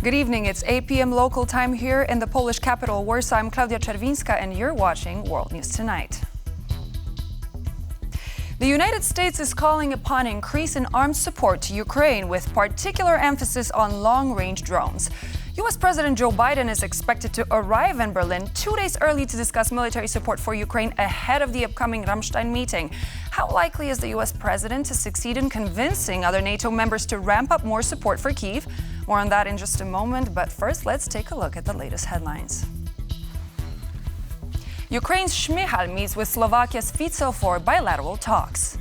Good evening. It's 8 p.m. local time here in the Polish capital, Warsaw. I'm Klaudia Czerwińska, and you're watching World News Tonight. The United States is calling upon an increase in armed support to Ukraine, with particular emphasis on long-range drones. U.S. President Joe Biden is expected to arrive in Berlin 2 days early to discuss military support for Ukraine ahead of the upcoming Ramstein meeting. How likely is the U.S. president to succeed in convincing other NATO members to ramp up more support for Kyiv? More on that in just a moment, but first let's take a look at the latest headlines. Ukraine's Shmyhal meets with Slovakia's Fico for bilateral talks.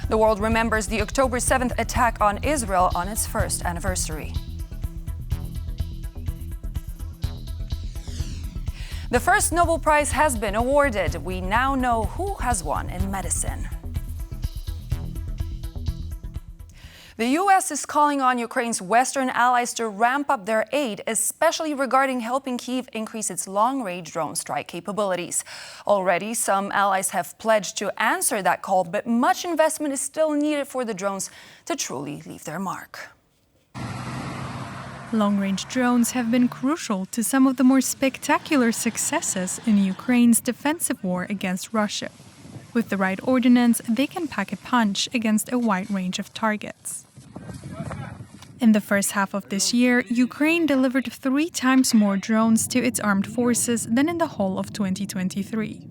The world remembers the October 7th attack on Israel on its first anniversary. The first Nobel Prize has been awarded. We now know who has won in medicine. The U.S. is calling on Ukraine's Western allies to ramp up their aid, especially regarding helping Kyiv increase its long-range drone strike capabilities. Already, some allies have pledged to answer that call, but much investment is still needed for the drones to truly leave their mark. Long-range drones have been crucial to some of the more spectacular successes in Ukraine's defensive war against Russia. With the right ordnance, they can pack a punch against a wide range of targets. In the first half of this year, Ukraine delivered 3 times more drones to its armed forces than in the whole of 2023.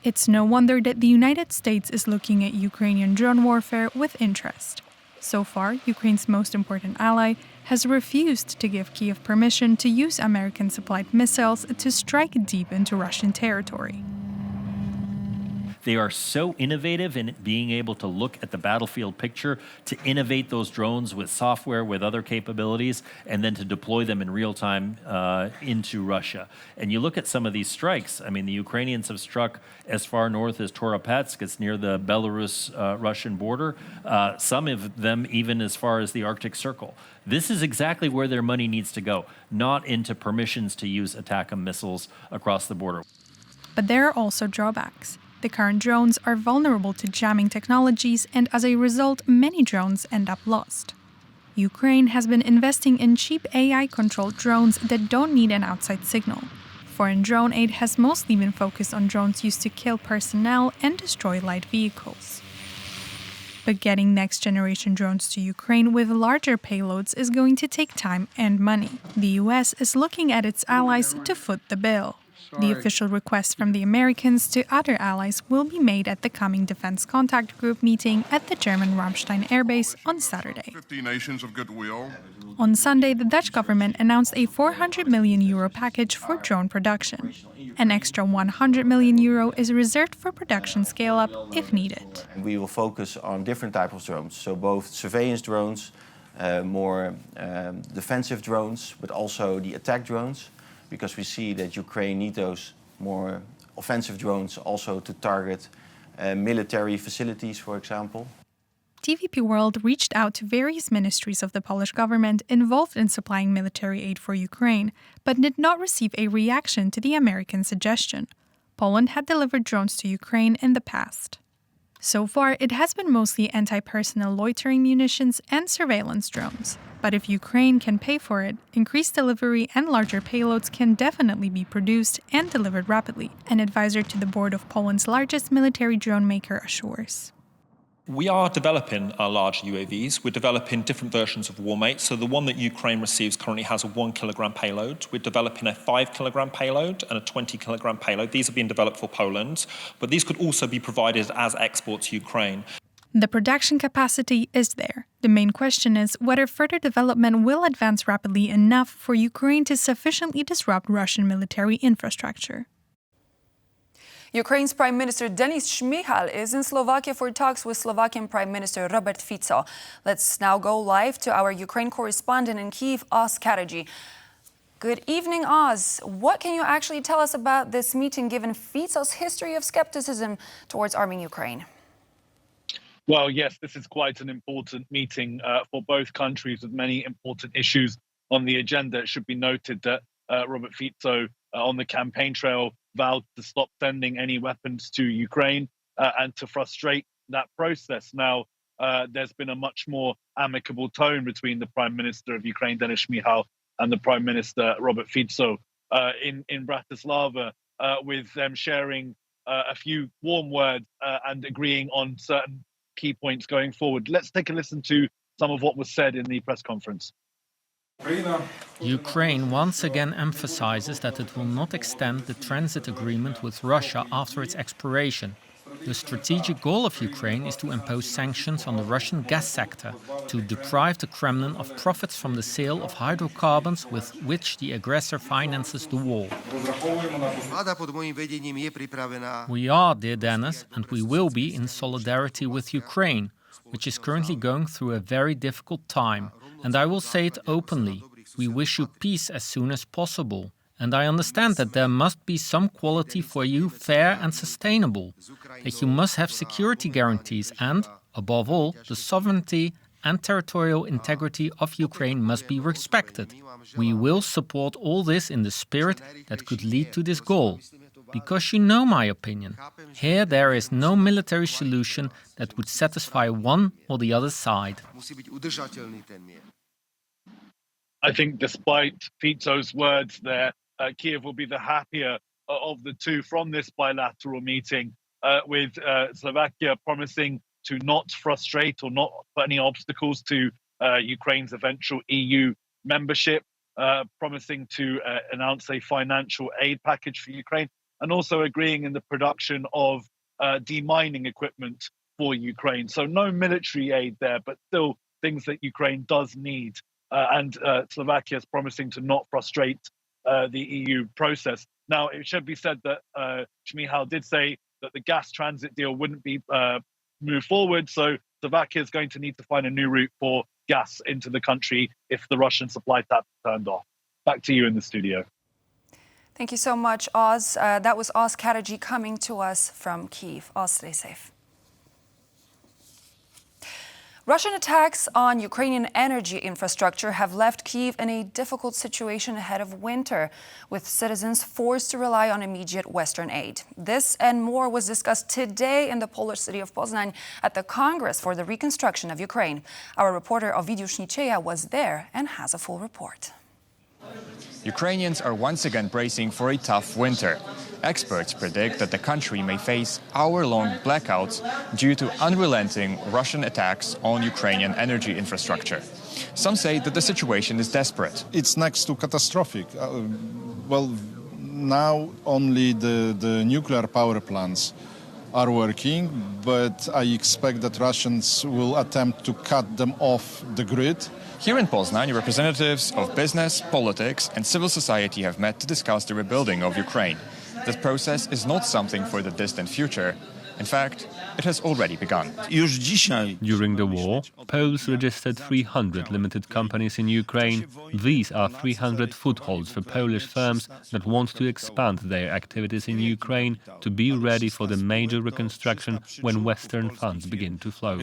It's no wonder that the United States is looking at Ukrainian drone warfare with interest. So far, Ukraine's most important ally has refused to give Kyiv permission to use American-supplied missiles to strike deep into Russian territory. They are so innovative in being able to look at the battlefield picture, to innovate those drones with software, with other capabilities, and then to deploy them in real time into Russia. And you look at some of these strikes. I mean, the Ukrainians have struck as far north as Toropetsk. It's near the Belarus-Russian border. Some of them even as far as the Arctic Circle. This is exactly where their money needs to go, not into permissions to use ATACMS missiles across the border. But there are also drawbacks. The current drones are vulnerable to jamming technologies, and as a result, many drones end up lost. Ukraine has been investing in cheap AI-controlled drones that don't need an outside signal. Foreign drone aid has mostly been focused on drones used to kill personnel and destroy light vehicles. But getting next-generation drones to Ukraine with larger payloads is going to take time and money. The US is looking at its allies to foot the bill. The official request from the Americans to other allies will be made at the coming Defense Contact Group meeting at the German Ramstein airbase on Saturday. 50 nations of goodwill. On Sunday, the Dutch government announced a €400 million package for drone production. An extra €100 million is reserved for production scale-up if needed. We will focus on different types of drones, so both surveillance drones, more defensive drones, but also the attack drones, because we see that Ukraine needs those more offensive drones also to target military facilities, for example. TVP World reached out to various ministries of the Polish government involved in supplying military aid for Ukraine, but did not receive a reaction to the American suggestion. Poland had delivered drones to Ukraine in the past. So far, it has been mostly anti-personnel loitering munitions and surveillance drones. But if Ukraine can pay for it, increased delivery and larger payloads can definitely be produced and delivered rapidly, an advisor to the board of Poland's largest military drone maker assures. We are developing large UAVs. We're developing different versions of Warmate. So the one that Ukraine receives currently has a 1 kilogram payload. We're developing a 5 kilogram payload and a 20 kilogram payload. These are being developed for Poland, but these could also be provided as exports to Ukraine. The production capacity is there. The main question is whether further development will advance rapidly enough for Ukraine to sufficiently disrupt Russian military infrastructure. Ukraine's Prime Minister Denis Shmyhal is in Slovakia for talks with Slovakian Prime Minister Robert Fico. Let's now go live to our Ukraine correspondent in Kyiv, Oz Karadji. Good evening, Oz. What can you actually tell us about this meeting, given Fico's history of skepticism towards arming Ukraine? Well, yes, this is quite an important meeting for both countries with many important issues on the agenda. It should be noted that Robert Fico on the campaign trail vowed to stop sending any weapons to Ukraine and to frustrate that process. Now, there's been a much more amicable tone between the Prime Minister of Ukraine, Denis Shmyhal, and the Prime Minister, Robert Fico, in Bratislava, with them sharing a few warm words and agreeing on certain key points going forward. Let's take a listen to some of what was said in the press conference. Ukraine once again emphasizes that it will not extend the transit agreement with Russia after its expiration. The strategic goal of Ukraine is to impose sanctions on the Russian gas sector to deprive the Kremlin of profits from the sale of hydrocarbons with which the aggressor finances the war. We are, dear Dennis, and we will be in solidarity with Ukraine, which is currently going through a very difficult time. And I will say it openly, we wish you peace as soon as possible. And I understand that there must be some quality for you fair and sustainable, that you must have security guarantees and, above all, the sovereignty and territorial integrity of Ukraine must be respected. We will support all this in the spirit that could lead to this goal. Because you know my opinion. Here there is no military solution that would satisfy one or the other side. I think despite Fico's words there, Kiev will be the happier of the two from this bilateral meeting, with Slovakia promising to not frustrate or not put any obstacles to Ukraine's eventual EU membership, promising to announce a financial aid package for Ukraine, and also agreeing in the production of demining equipment for Ukraine. So no military aid there, but still things that Ukraine does need. And Slovakia is promising to not frustrate the EU process. Now, it should be said that Shmyhal did say that the gas transit deal wouldn't be moved forward, so Slovakia is going to need to find a new route for gas into the country if the Russian supply tap turned off. Back to you in the studio. Thank you so much, Oz. That was Oz Kataji coming to us from Kyiv. Oz, stay safe. Russian attacks on Ukrainian energy infrastructure have left Kyiv in a difficult situation ahead of winter, with citizens forced to rely on immediate Western aid. This and more was discussed today in the Polish city of Poznań at the Congress for the Reconstruction of Ukraine. Our reporter Ovidiusz Nicieja was there and has a full report. Ukrainians are once again bracing for a tough winter. Experts predict that the country may face hour-long blackouts due to unrelenting Russian attacks on Ukrainian energy infrastructure. Some say that the situation is desperate. It's next to catastrophic. Well, now only the nuclear power plants are working, but I expect that Russians will attempt to cut them off the grid. Here in Poznań, representatives of business, politics and civil society have met to discuss the rebuilding of Ukraine. This process is not something for the distant future. In fact, it has already begun. During the war, Poles registered 300 limited companies in Ukraine. These are 300 footholds for Polish firms that want to expand their activities in Ukraine to be ready for the major reconstruction when Western funds begin to flow.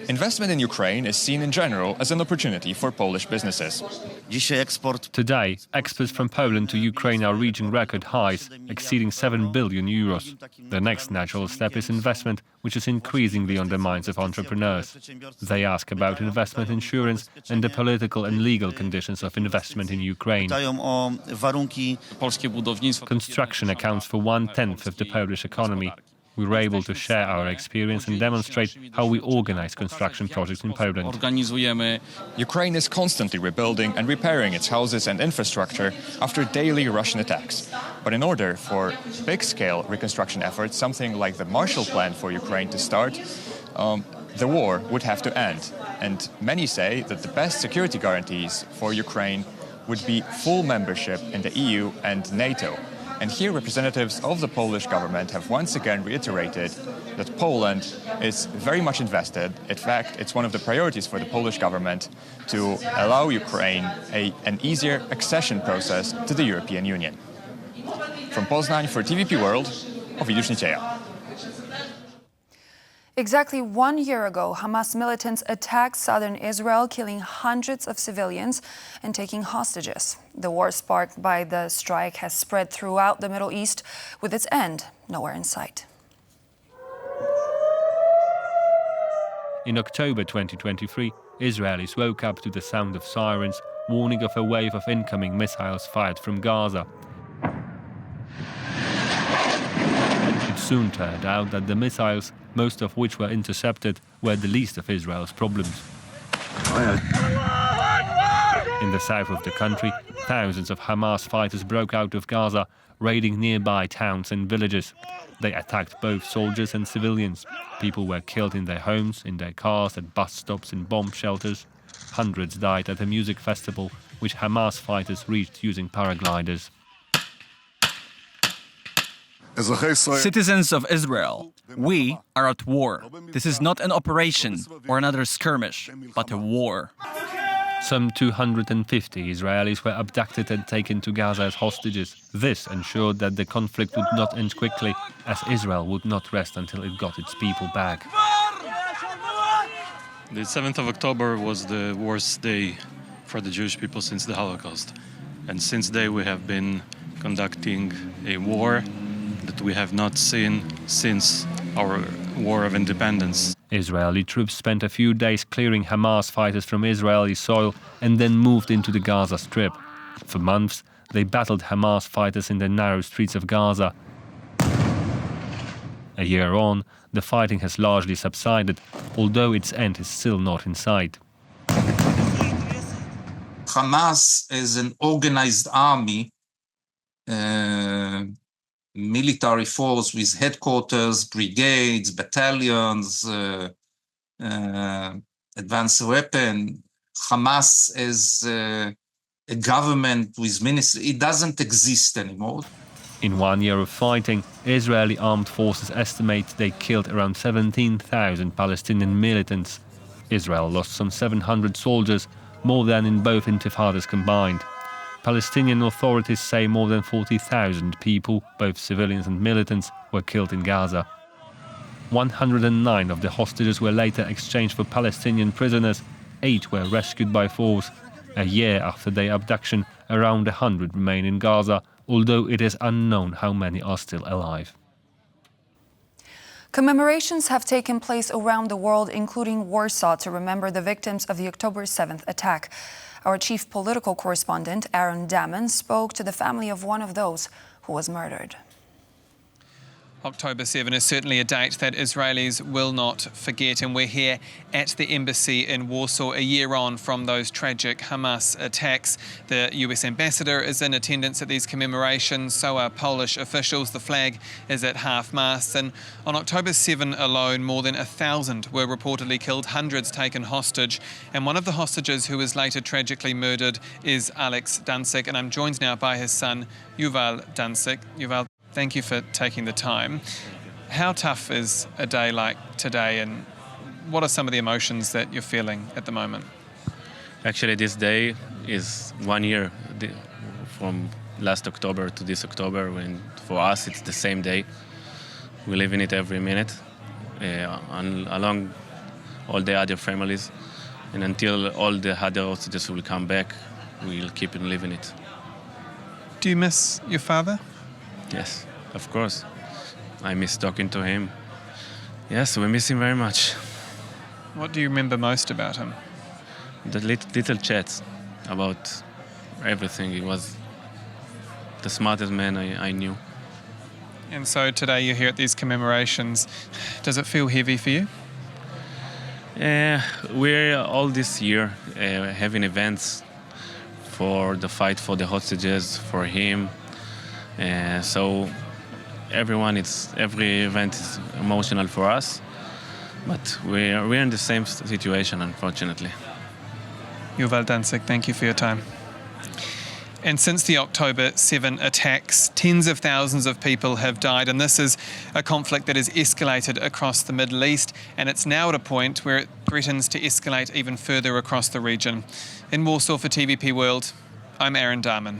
Investment in Ukraine is seen in general as an opportunity for Polish businesses. Today, exports from Poland to Ukraine are reaching record highs, exceeding 7 billion euros. The next natural step is investment, which is increasingly on the minds of entrepreneurs. They ask about investment insurance and the political and legal conditions of investment in Ukraine. Construction accounts for 1/10 of the Polish economy. We were able to share our experience and demonstrate how we organize construction projects in Poland. Ukraine is constantly rebuilding and repairing its houses and infrastructure after daily Russian attacks. But in order for big-scale reconstruction efforts, something like the Marshall Plan for Ukraine to start, the war would have to end. And many say that the best security guarantees for Ukraine would be full membership in the EU and NATO. And here representatives of the Polish government have once again reiterated that Poland is very much invested. In fact, it's one of the priorities for the Polish government to allow Ukraine an easier accession process to the European Union. From Poznań for TVP World, Ovidiusz Nicieja. Exactly 1 year ago, Hamas militants attacked southern Israel, killing hundreds of civilians and taking hostages. The war sparked by the strike has spread throughout the Middle East, with its end nowhere in sight. In October 2023, Israelis woke up to the sound of sirens, warning of a wave of incoming missiles fired from Gaza. It soon turned out that the missiles, most of which were intercepted, were the least of Israel's problems. In the south of the country, thousands of Hamas fighters broke out of Gaza, raiding nearby towns and villages. They attacked both soldiers and civilians. People were killed in their homes, in their cars, at bus stops, in bomb shelters. Hundreds died at a music festival, which Hamas fighters reached using paragliders. Citizens of Israel, we are at war. This is not an operation or another skirmish, but a war. Some 250 Israelis were abducted and taken to Gaza as hostages. This ensured that the conflict would not end quickly, as Israel would not rest until it got its people back. The 7th of October was the worst day for the Jewish people since the Holocaust. And since then we have been conducting a war that we have not seen since our War of Independence. Israeli troops spent a few days clearing Hamas fighters from Israeli soil and then moved into the Gaza Strip. For months, they battled Hamas fighters in the narrow streets of Gaza. A year on, the fighting has largely subsided, although its end is still not in sight. Hamas is an organized army, military force with headquarters, brigades, battalions, advanced weapon. Hamas is a government with ministry. It doesn't exist anymore. In 1 year of fighting, Israeli armed forces estimate they killed around 17,000 Palestinian militants. Israel lost some 700 soldiers, more than in both intifadas combined. Palestinian authorities say more than 40,000 people, both civilians and militants, were killed in Gaza. 109 of the hostages were later exchanged for Palestinian prisoners. 8 were rescued by force. A year after their abduction, around 100 remain in Gaza, although it is unknown how many are still alive. Commemorations have taken place around the world, including Warsaw, to remember the victims of the October 7th attack. Our chief political correspondent, Aaron Damon, spoke to the family of one of those who was murdered. October 7 is certainly a date that Israelis will not forget, and we're here at the embassy in Warsaw a year on from those tragic Hamas attacks. The US ambassador is in attendance at these commemorations, so are Polish officials. The flag is at half-mast, and on October 7 alone, more than 1,000 were reportedly killed, hundreds taken hostage, and one of the hostages who was later tragically murdered is Alex Dancik, and I'm joined now by his son, Yuval Dancik. Yuval, thank you for taking the time. How tough is a day like today, and what are some of the emotions that you're feeling at the moment? Actually, this day is 1 year from last October to this October, when for us it's the same day. We live in it every minute, along all the other families, and until all the other hostages will come back, we'll keep on living it. Do you miss your father? Yes, of course. I miss talking to him. Yes, we miss him very much. What do you remember most about him? The little chats about everything. He was the smartest man I knew. And so today you're here at these commemorations. Does it feel heavy for you? We're all this year having events for the fight for the hostages, for him. So every event is emotional for us, but we're in the same situation, unfortunately. Yuval Dancik, thank you for your time. And since the October 7 attacks, tens of thousands of people have died, and this is a conflict that has escalated across the Middle East, and it's now at a point where it threatens to escalate even further across the region. In Warsaw for TVP World, I'm Aaron Darman.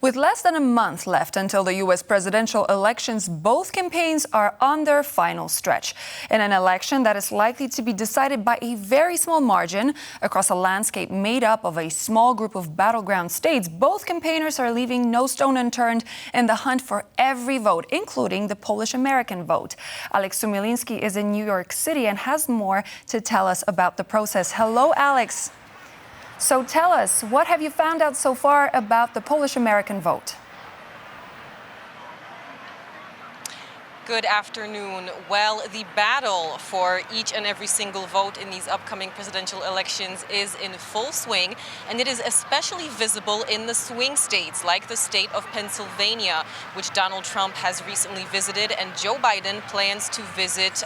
With less than a month left until the U.S. presidential elections, both campaigns are on their final stretch. In an election that is likely to be decided by a very small margin across a landscape made up of a small group of battleground states, both campaigners are leaving no stone unturned in the hunt for every vote, including the Polish-American vote. Alex Sumilinski is in New York City and has more to tell us about the process. Hello, Alex. So tell us, what have you found out so far about the Polish-American vote? Good afternoon. Well, the battle for each and every single vote in these upcoming presidential elections is in full swing, and it is especially visible in the swing states, like the state of Pennsylvania, which Donald Trump has recently visited, and Joe Biden plans to visit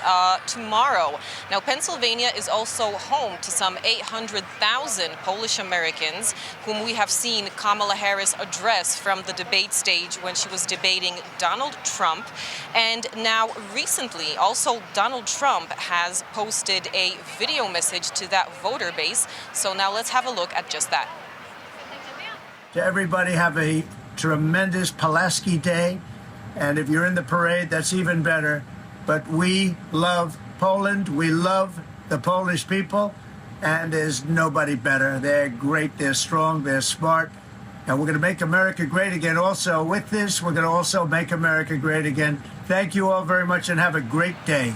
tomorrow. Now, Pennsylvania is also home to some 800,000 Polish Americans, whom we have seen Kamala Harris address from the debate stage when she was debating Donald Trump. And now, recently, also Donald Trump has posted a video message to that voter base. So now let's have a look at just that. To everybody, have a tremendous Pulaski Day. And if you're in the parade, that's even better. But we love Poland. We love the Polish people. And there's nobody better. They're great. They're strong. They're smart. And we're going to make America great again. Also, with this, we're going to also make America great again. Thank you all very much and have a great day.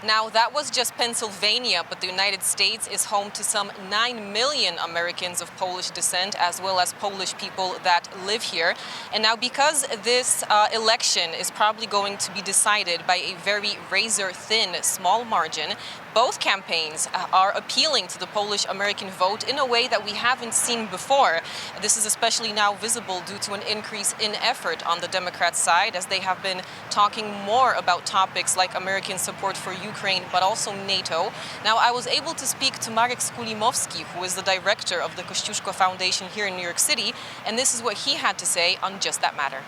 Now, that was just Pennsylvania, but the United States is home to some 9 million Americans of Polish descent, as well as Polish people that live here. And now, because this election is probably going to be decided by a very razor-thin, small margin, both campaigns are appealing to the Polish-American vote in a way that we haven't seen before. This is especially now visible due to an increase in effort on the Democrat side, as they have been talking more about topics like American support for Ukraine, but also NATO. Now, I was able to speak to Marek Skulimowski, who is the director of the Kościuszko Foundation here in New York City, and this is what he had to say on just that matter.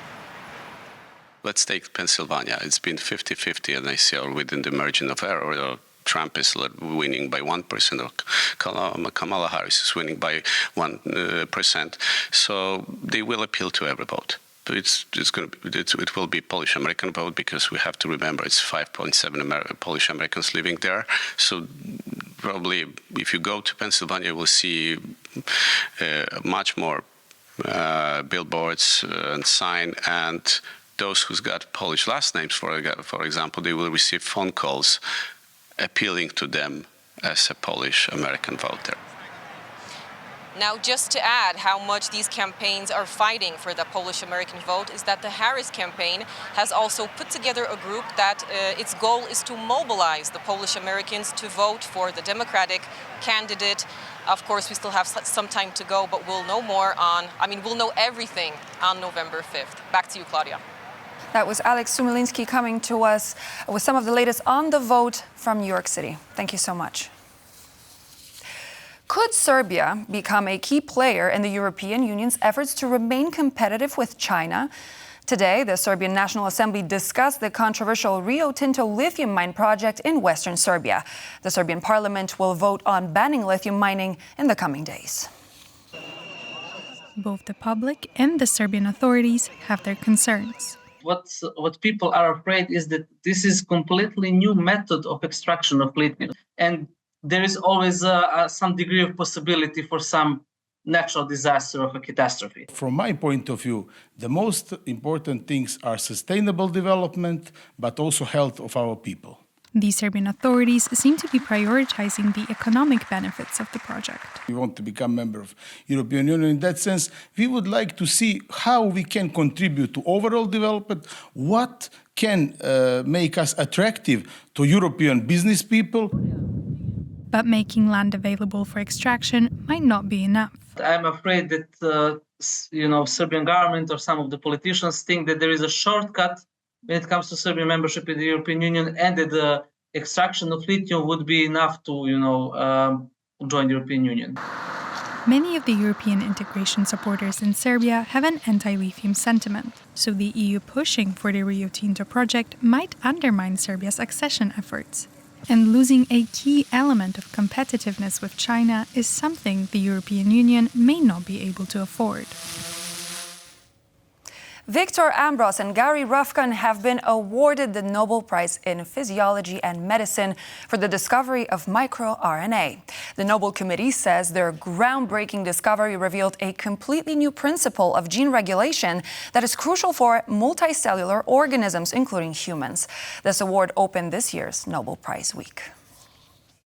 Let's take Pennsylvania. It's been 50-50, and I see within the margin of error. Trump is winning by 1%, or Kamala Harris is winning by 1%. So they will appeal to every vote. It will be Polish-American vote, because we have to remember it's 5.7 Polish Americans living there. So probably if you go to Pennsylvania, you will see much more billboards and sign, and those who's got Polish last names, for example, they will receive phone calls appealing to them as a Polish-American voter. Now, just to add how much these campaigns are fighting for the Polish-American vote is that the Harris campaign has also put together a group that its goal is to mobilize the Polish-Americans to vote for the Democratic candidate. Of course, we still have some time to go, but we'll know we'll know everything on November 5th. Back to you, Claudia. That was Alex Sumilinski coming to us with some of the latest on the vote from New York City. Thank you so much. Could Serbia become a key player in the European Union's efforts to remain competitive with China? Today, the Serbian National Assembly discussed the controversial Rio Tinto lithium mine project in western Serbia. The Serbian parliament will vote on banning lithium mining in the coming days. Both the public and the Serbian authorities have their concerns. What people are afraid is that this is completely new method of extraction of lithium, and there is always some degree of possibility for some natural disaster of a catastrophe. From my point of view, the most important things are sustainable development, but also health of our people. The Serbian authorities seem to be prioritizing the economic benefits of the project. We want to become member of European Union. In that sense, we would like to see how we can contribute to overall development, what can make us attractive to European business people. But making land available for extraction might not be enough. I'm afraid that Serbian government or some of the politicians think that there is a shortcut when it comes to Serbian membership in the European Union, and that the extraction of lithium would be enough to, join the European Union. Many of the European integration supporters in Serbia have an anti-lithium sentiment, so the EU pushing for the Rio Tinto project might undermine Serbia's accession efforts. And losing a key element of competitiveness with China is something the European Union may not be able to afford. Victor Ambros and Gary Ruvkun have been awarded the Nobel Prize in Physiology and Medicine for the discovery of microRNA. The Nobel Committee says their groundbreaking discovery revealed a completely new principle of gene regulation that is crucial for multicellular organisms, including humans. This award opened this year's Nobel Prize week.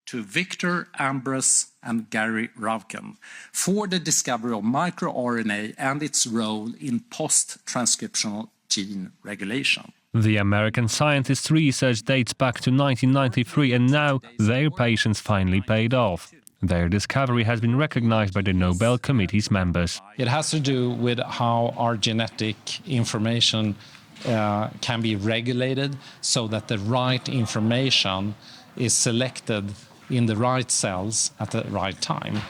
To Victor Ambros and Gary Ruvkun for the discovery of microRNA and its role in post-transcriptional gene regulation. The American scientists' research dates back to 1993, and now their patience finally paid off. Their discovery has been recognized by the Nobel Committee's members. It has to do with how our genetic information can be regulated so that the right information is selected in the right cells at the right time.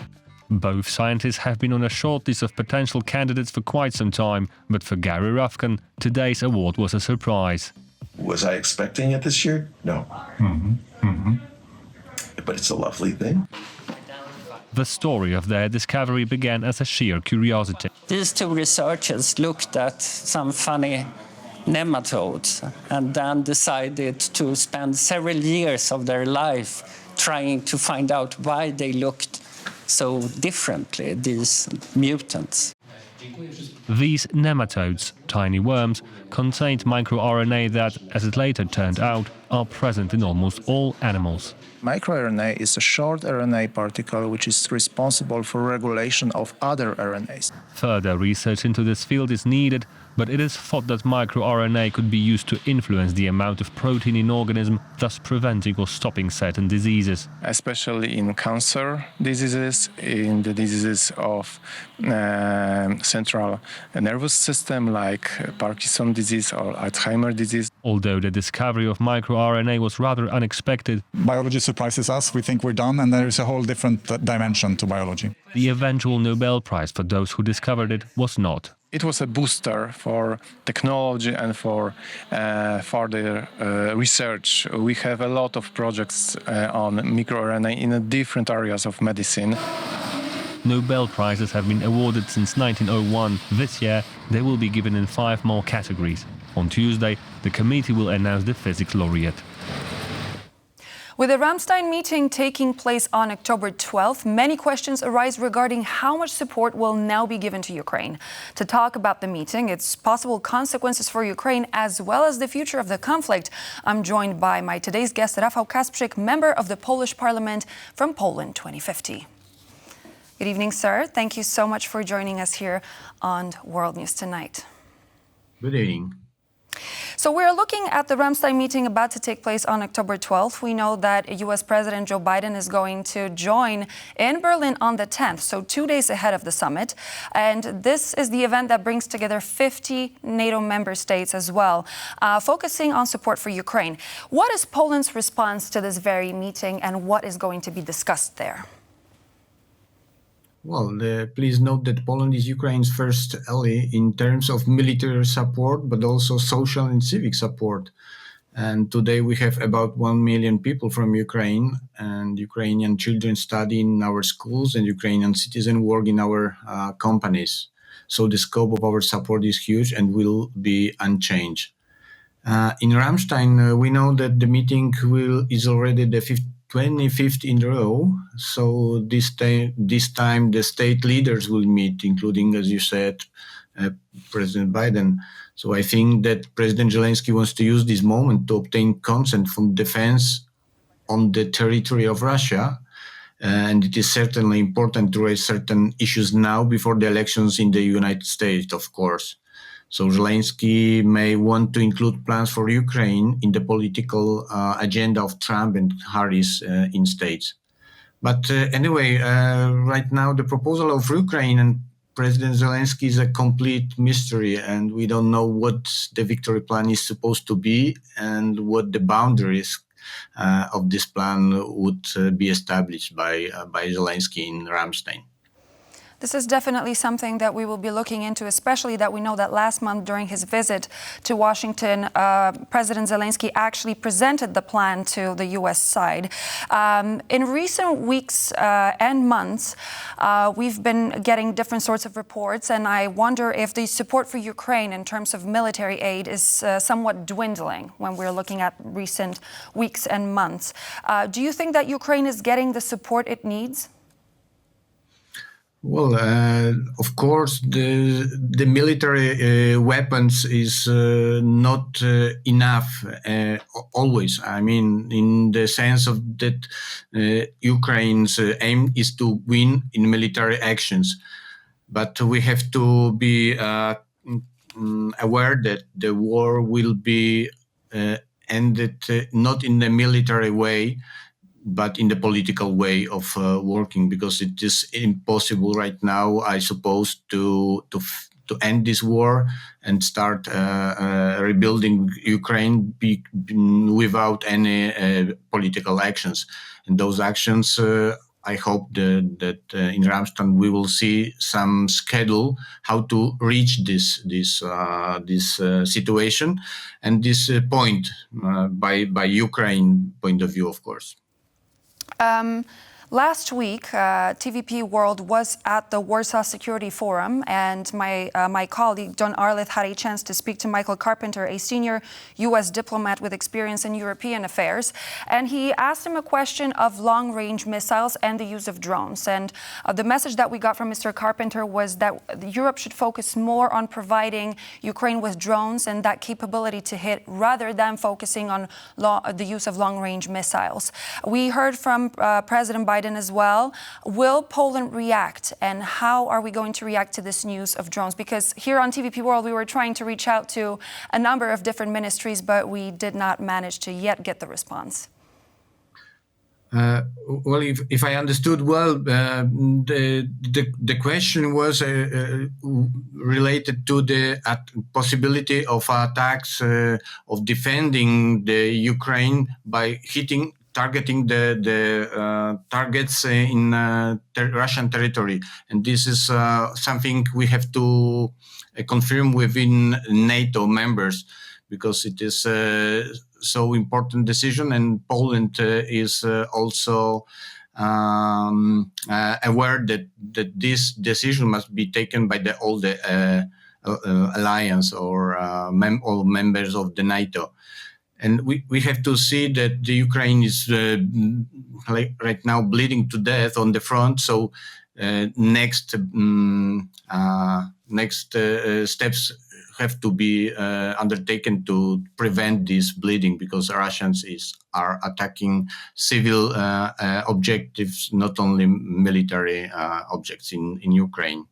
Both scientists have been on a short list of potential candidates for quite some time, but for Gary Ruvkun, today's award was a surprise. Was I expecting it this year? No. But it's a lovely thing. The story of their discovery began as a sheer curiosity. These two researchers looked at some funny nematodes and then decided to spend several years of their life trying to find out why they looked so differently, these mutants. These nematodes, tiny worms, contained microRNA that, as it later turned out, are present in almost all animals. MicroRNA is a short RNA particle which is responsible for regulation of other RNAs. Further research into this field is needed, but it is thought that microRNA could be used to influence the amount of protein in organism, thus preventing or stopping certain diseases. Especially in cancer diseases, in the diseases of central nervous system like Parkinson's disease or Alzheimer's disease. Although the discovery of microRNA was rather unexpected, biology surprises us. We think we're done, and there is a whole different dimension to biology. The eventual Nobel Prize for those who discovered it was not. It was a booster for technology and for further research. We have a lot of projects on microRNA in different areas of medicine. Nobel Prizes have been awarded since 1901. This year, they will be given in 5 more categories. On Tuesday, the committee will announce the physics laureate. With the Ramstein meeting taking place on October 12th, many questions arise regarding how much support will now be given to Ukraine. To talk about the meeting, its possible consequences for Ukraine, as well as the future of the conflict, I'm joined by my today's guest, Rafał Kasprzyk, member of the Polish Parliament from Poland 2050. Good evening, sir. Thank you so much for joining us here on World News Tonight. Good evening. So we're looking at the Ramstein meeting about to take place on October 12th. We know that U.S. President Joe Biden is going to join in Berlin on the 10th, so 2 days ahead of the summit. And this is the event that brings together 50 NATO member states as well, focusing on support for Ukraine. What is Poland's response to this very meeting, and what is going to be discussed there? Well, please note that Poland is Ukraine's first ally in terms of military support, but also social and civic support. And today we have about 1 million people from Ukraine, and Ukrainian children study in our schools and Ukrainian citizens work in our companies. So the scope of our support is huge and will be unchanged. In Ramstein, we know that the meeting is already the 25th in a row. So this time the state leaders will meet, including, as you said, President Biden. So I think that President Zelensky wants to use this moment to obtain consent from defense on the territory of Russia. And it is certainly important to raise certain issues now before the elections in the United States, of course. So Zelensky may want to include plans for Ukraine in the political agenda of Trump and Harris in states. But anyway, right now the proposal of Ukraine and President Zelensky is a complete mystery, and we don't know what the victory plan is supposed to be and what the boundaries of this plan would be established by Zelensky in Ramstein. This is definitely something that we will be looking into, especially that we know that last month during his visit to Washington, President Zelensky actually presented the plan to the U.S. side. In recent weeks and months, we've been getting different sorts of reports, and I wonder if the support for Ukraine in terms of military aid is somewhat dwindling when we're looking at recent weeks and months. Do you think that Ukraine is getting the support it needs? Well, of course, the military weapons is not enough always. I mean, in the sense of that Ukraine's aim is to win in military actions. But we have to be aware that the war will be ended not in the military way, but in the political way of working, because it is impossible right now, I suppose, to end this war and start rebuilding Ukraine without any political actions. And those actions, I hope that in Ramstein we will see some schedule how to reach this situation and this point by Ukraine point of view, of course. Last week, TVP World was at the Warsaw Security Forum, and my colleague John Arleth had a chance to speak to Michael Carpenter, a senior U.S. diplomat with experience in European affairs, and he asked him a question of long-range missiles and the use of drones. And the message that we got from Mr. Carpenter was that Europe should focus more on providing Ukraine with drones and that capability to hit, rather than focusing on the use of long-range missiles. We heard from President Biden as well. Will Poland react, and how are we going to react to this news of drones? Because here on TVP World, we were trying to reach out to a number of different ministries, but we did not manage to yet get the response. Well, if I understood well, the question was related to the possibility of attacks of defending the Ukraine by targeting the targets in Russian territory. And this is something we have to confirm within NATO members, because it is so important decision, and Poland is also aware that this decision must be taken by all the alliance or all members of the NATO. And we have to see that the Ukraine is right now bleeding to death on the front. So next steps have to be undertaken to prevent this bleeding, because Russians are attacking civil objectives, not only military objects in Ukraine.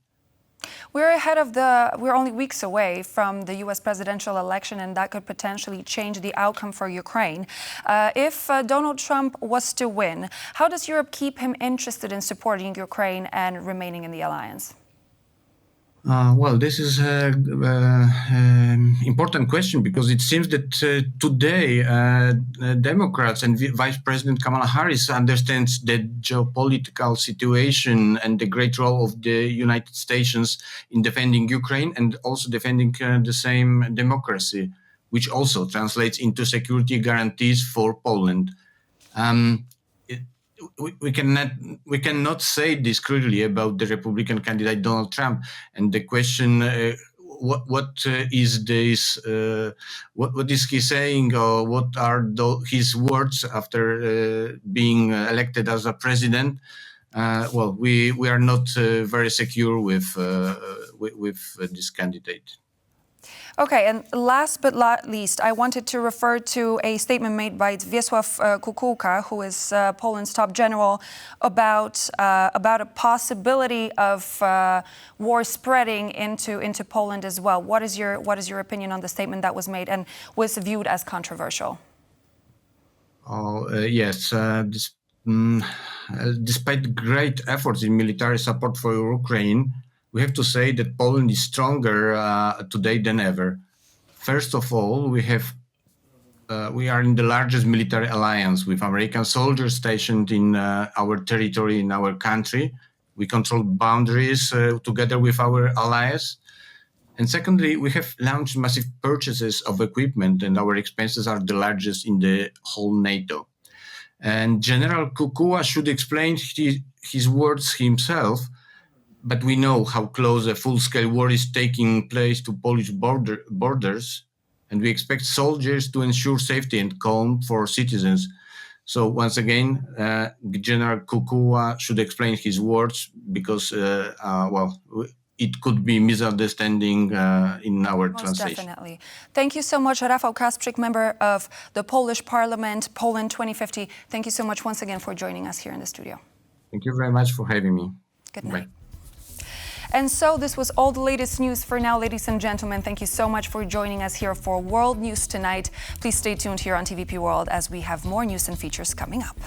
We're only weeks away from the U.S. presidential election, and that could potentially change the outcome for Ukraine. If Donald Trump was to win, how does Europe keep him interested in supporting Ukraine and remaining in the alliance? Well, this is an important question, because it seems that today Democrats and Vice President Kamala Harris understands the geopolitical situation and the great role of the United States in defending Ukraine and also defending the same democracy, which also translates into security guarantees for Poland. We cannot say this clearly about the Republican candidate Donald Trump, and the question what is he saying, or what are his words after being elected as a president? Well, we are not very secure with this candidate. Okay, and last but not least, I wanted to refer to a statement made by Wiesław Kukułka, who is Poland's top general, about a possibility of war spreading into Poland as well. What is your opinion on the statement that was made and was viewed as controversial? Yes, despite great efforts in military support for Ukraine, we have to say that Poland is stronger today than ever. First of all, we are in the largest military alliance with American soldiers stationed in our territory, in our country, We control boundaries together with our allies. And secondly, we have launched massive purchases of equipment, and our expenses are the largest in the whole NATO. And General Kukua should explain his words himself, but we know how close a full-scale war is taking place to Polish borders, and we expect soldiers to ensure safety and calm for citizens. So once again, General Kukua should explain his words because, it could be misunderstanding in our translation. Definitely. Thank you so much, Rafał Kasprzyk, member of the Polish Parliament, Poland 2050. Thank you so much once again for joining us here in the studio. Thank you very much for having me. Good night. Bye. And so this was all the latest news for now, ladies and gentlemen. Thank you so much for joining us here for World News Tonight. Please stay tuned here on TVP World as we have more news and features coming up.